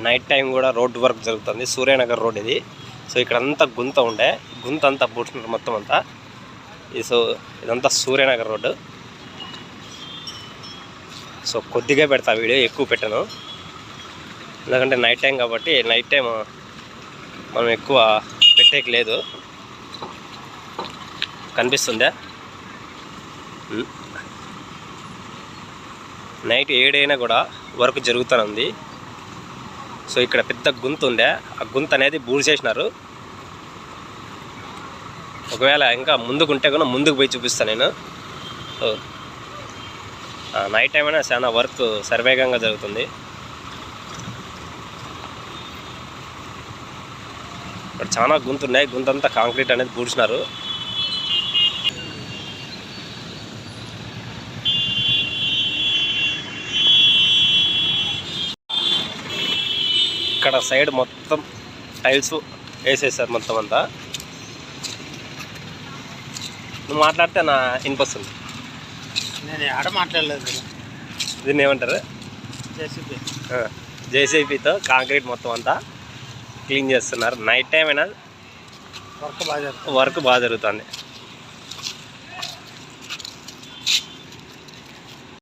Night time కూడా road work జరుగుతుంది. Suryanagar road ఇది. సో ఇక్కడ అంతా గుంత ఉండే, గుంత అంతా పూడ్చుకుంటారు మొత్తం అంతా. సో ఇదంతా సూర్యనగర్ రోడ్డు. సో కొద్దిగా పెడతా వీడియో, ఎక్కువ పెట్టను, ఎందుకంటే నైట్ టైం కాబట్టి. నైట్ టైం మనం ఎక్కువ పెట్టేకి లేదు. కనిపిస్తుందా? నైట్ 7 అయినా కూడా వర్క్ జరుగుతూనే ఉంది. సో ఇక్కడ పెద్ద గుంత ఉండే, ఆ గుంత అనేది బూడ్చేసినారు. ఒకవేళ ఇంకా ముందుకు ఉంటే కూడా ముందుకు పోయి చూపిస్తాను నేను. సో నైట్ టైం అయినా చాలా వర్క్ సర్వేగంగా జరుగుతుంది. ఇక్కడ చాలా గుంత ఉన్నాయి, గుంత అంతా కాంక్రీట్ అనేది పూడ్చినారు. ఇక్కడ సైడ్ మొత్తం టైల్స్ వేసేసారు మొత్తం అంతా. నువ్వు మాట్లాడితే నా వినిపిస్తుంది. నేను ఆడ మాట్లాడలేదు. దీన్ని ఏమంటారు? జేసీబీతో కాంక్రీట్ మొత్తం అంతా క్లీన్ చేస్తున్నారు. నైట్ టైం అయినా వర్క్ బాగా జరుగుతుంది.